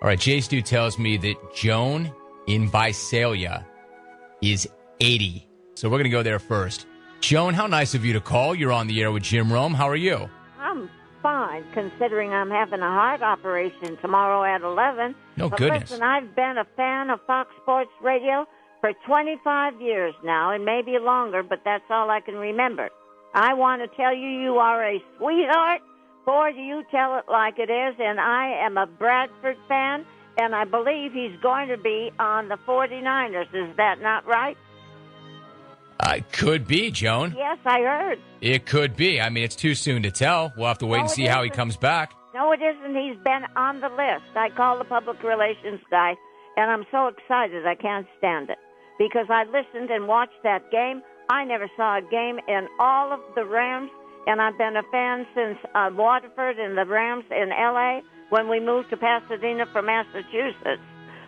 All right, Jay Stu tells me that Joan in Visalia is 80. So we're going to go there first. Joan, how nice of you to call. You're on the air with Jim Rome. How are you? I'm fine, considering I'm having a heart operation tomorrow at 11. No but goodness. Listen, I've been a fan of Fox Sports Radio for 25 years now, and maybe longer, but that's all I can remember. I want to tell you, you are a sweetheart. Boy, do you tell it like it is, and I am a Bradford fan, and I believe he's going to be on the 49ers. Is that not right? It could be, Joan. Yes, I heard. It could be. I mean, it's too soon to tell. We'll have to wait and see how he comes back. No, it isn't. He's been on the list. I called the public relations guy, and I'm so excited I can't stand it. Because I listened and watched that game. I never saw a game in all of the Rams, and I've been a fan since Waterford and the Rams in L.A. when we moved to Pasadena from Massachusetts.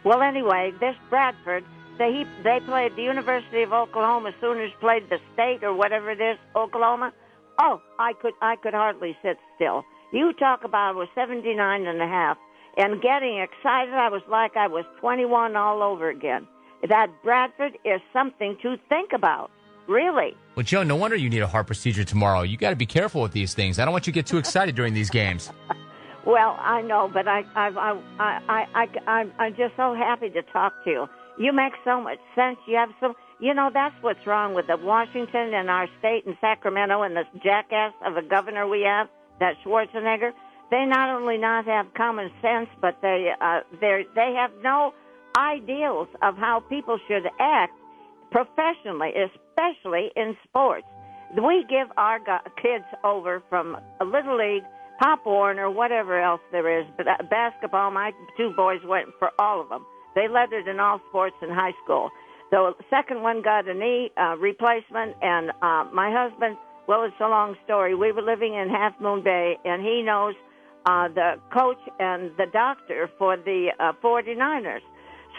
Well, anyway, this Bradford, they played the University of Oklahoma. Sooners played the state or whatever it is, Oklahoma. Oh, I could hardly sit still. You talk about I was 79 and a half, and getting excited, I was like I was 21 all over again. That Bradford is something to think about. Really? Well, Joe, no wonder you need a heart procedure tomorrow. You got to be careful with these things. I don't want you to get too excited during these games. Well, I know, but I'm just so happy to talk to you. You make so much sense. You have so, that's what's wrong with the Washington and our state and Sacramento and this jackass of a governor we have, that Schwarzenegger. They not only not have common sense, but they have no ideals of how people should act professionally, especially in sports. We give our kids over from a Little League, Pop Warner, whatever else there is, but basketball, my two boys went for all of them. They lettered in all sports in high school. The second one got a knee replacement, and my husband, well, it's a long story. We were living in Half Moon Bay, and he knows the coach and the doctor for the 49ers.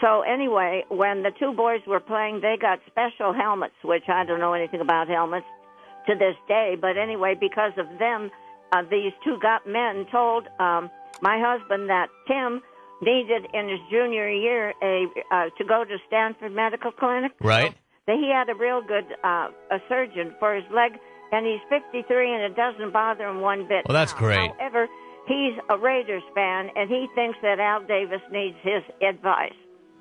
So anyway, when the two boys were playing, they got special helmets, which I don't know anything about helmets to this day. But anyway, because of them, these two men told my husband that Tim needed in his junior year to go to Stanford Medical Clinic. Right. So he had a real good a surgeon for his leg, and he's 53, and it doesn't bother him one bit. Well, that's great. However, he's a Raiders fan, and he thinks that Al Davis needs his advice.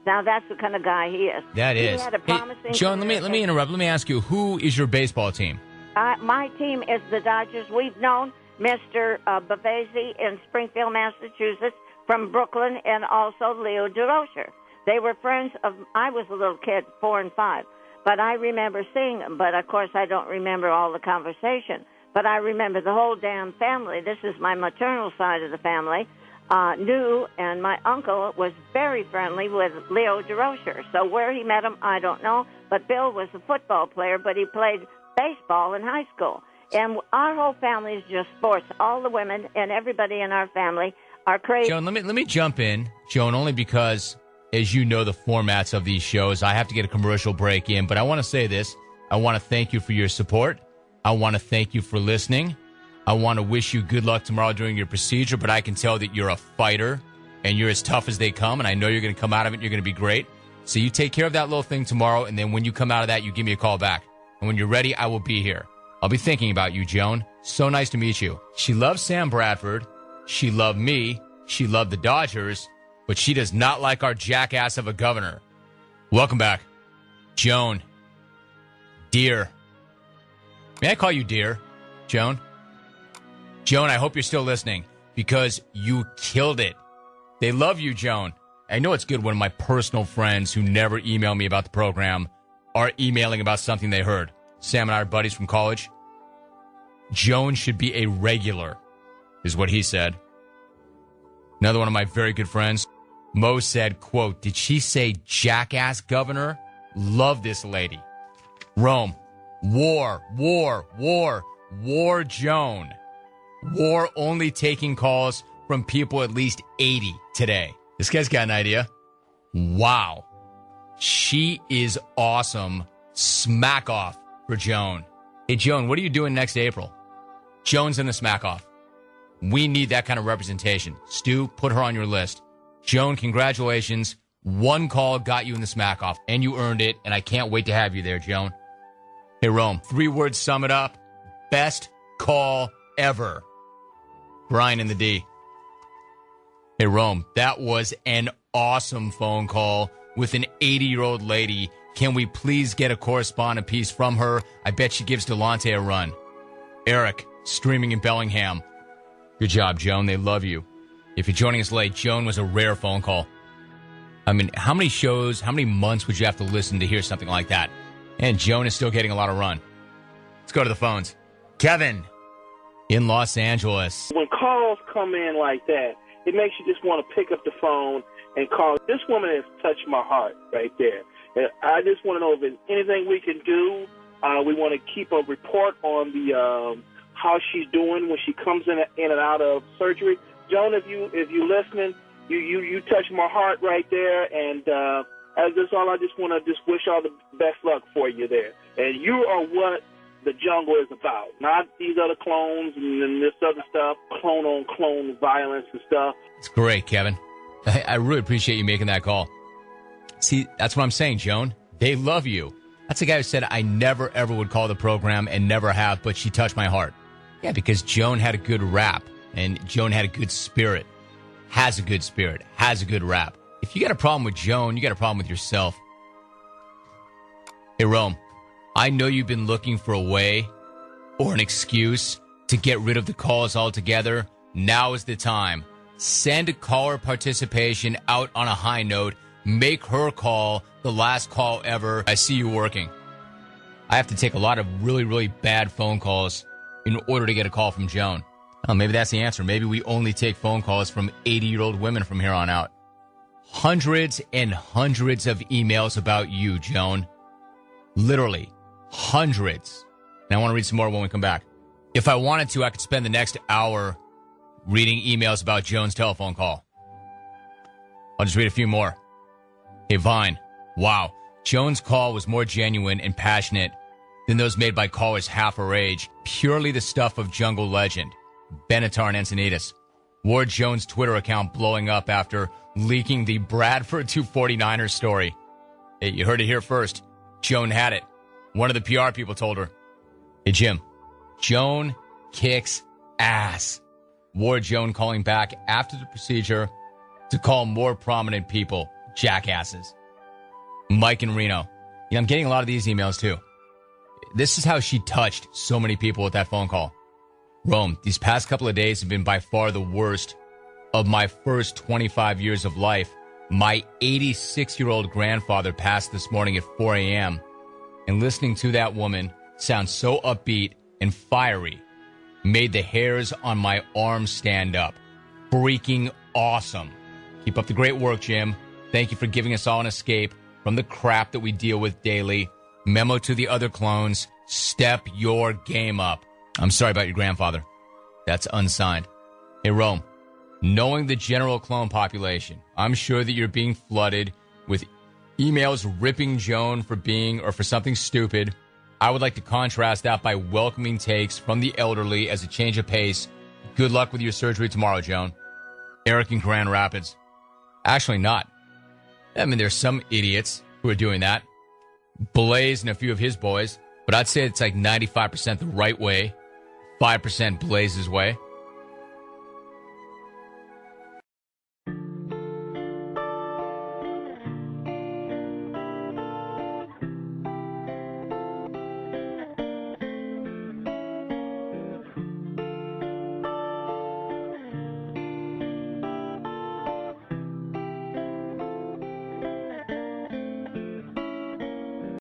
Now, that's the kind of guy he is. That is. Hey, Joan, let me interrupt. Let me ask you, who is your baseball team? My team is the Dodgers. We've known Mr. Bavesi in Springfield, Massachusetts, from Brooklyn, and also Leo DeRocher. They were friends of, I was a little kid, 4 and 5, but I remember seeing them. But, of course, I don't remember all the conversation. But I remember the whole damn family. This is my maternal side of the family. Knew, and my uncle was very friendly with Leo DeRocher. So where he met him, I don't know. But Bill was a football player, but he played baseball in high school. And our whole family is just sports. All the women and everybody in our family are crazy. Joan, let me jump in, Joan, only because, as you know, the formats of these shows, I have to get a commercial break in. But I want to say this. I want to thank you for your support. I want to thank you for listening. I want to wish you good luck tomorrow during your procedure, but I can tell that you're a fighter and you're as tough as they come, and I know you're going to come out of it and you're going to be great. So you take care of that little thing tomorrow, and then when you come out of that, you give me a call back. And when you're ready, I will be here. I'll be thinking about you, Joan. So nice to meet you. She loves Sam Bradford. She loved me. She loved the Dodgers, but she does not like our jackass of a governor. Welcome back, Joan. Dear. May I call you dear, Joan? Joan, I hope you're still listening because you killed it. They love you, Joan. I know it's good when my personal friends who never email me about the program are emailing about something they heard. Sam and I are buddies from college. Joan should be a regular, is what he said. Another one of my very good friends, Mo, said, quote, did she say jackass governor? Love this lady. Rome. War, Joan. War only taking calls from people at least 80 today. This guy's got an idea. Wow. She is awesome. Smack off for Joan. Hey, Joan, what are you doing next April? Joan's in the smack off. We need that kind of representation. Stu, put her on your list. Joan, congratulations. One call got you in the smack off, and you earned it, and I can't wait to have you there, Joan. Hey, Rome, 3 words sum it up. Best call ever. Brian in the D. Hey, Rome, that was an awesome phone call with an 80-year-old lady. Can we please get a correspondent piece from her? I bet she gives Delonte a run. Eric, streaming in Bellingham. Good job, Joan. They love you. If you're joining us late, Joan was a rare phone call. I mean, how many shows, how many months would you have to listen to hear something like that? And Joan is still getting a lot of run. Let's go to the phones. Kevin in Los Angeles. When calls come in like that, it makes you just want to pick up the phone and call. This woman has touched my heart right there. And I just want to know if there's anything we can do. We want to keep a report on the how she's doing when she comes in and out of surgery. Joan, if you're listening, you touched my heart right there, and that's all. I just want to just wish all the best luck for you there. And you are what the jungle is about, not these other clones and this other stuff, clone on clone violence and stuff. It's great, Kevin. I really appreciate you making that call. See, that's what I'm saying, Joan. They love you. That's the guy who said I never, ever would call the program and never have, but she touched my heart. Yeah, because Joan had a good rap, and Joan had a good spirit, has a good spirit, has a good rap. If you got a problem with Joan, you got a problem with yourself. Hey, Rome, I know you've been looking for a way or an excuse to get rid of the calls altogether. Now is the time. Send caller participation out on a high note. Make her call the last call ever. I see you working. I have to take a lot of really, really bad phone calls in order to get a call from Joan. Oh, maybe that's the answer. Maybe we only take phone calls from 80-year-old women from here on out. Hundreds and hundreds of emails about you, Joan. Literally, hundreds. And I want to read some more when we come back. If I wanted to, I could spend the next hour reading emails about Joan's telephone call. I'll just read a few more. Hey, Vine. Wow. Joan's call was more genuine and passionate than those made by callers half her age. Purely the stuff of jungle legend. Benatar and Encinitas. Ward Jones' Twitter account blowing up after leaking the Bradford 249ers story. Hey, you heard it here first. Joan had it. One of the PR people told her. Hey, Jim. Joan kicks ass. Ward Joan calling back after the procedure to call more prominent people jackasses. Mike in Reno. You know, I'm getting a lot of these emails too. This is how she touched so many people with that phone call. Rome, these past couple of days have been by far the worst of my first 25 years of life. My 86-year-old grandfather passed this morning at 4 a.m. And listening to that woman sound so upbeat and fiery made the hairs on my arms stand up. Freaking awesome. Keep up the great work, Jim. Thank you for giving us all an escape from the crap that we deal with daily. Memo to the other clones. Step your game up. I'm sorry about your grandfather. That's unsigned. Hey, Rome. Knowing the general clone population, I'm sure that you're being flooded with emails ripping Joan for being or for something stupid. I would like to contrast that by welcoming takes from the elderly as a change of pace. Good luck with your surgery tomorrow, Joan. Eric in Grand Rapids. Actually not. I mean, there's some idiots who are doing that. Blaze and a few of his boys. But I'd say it's like 95% the right way, 5% Blaze's way.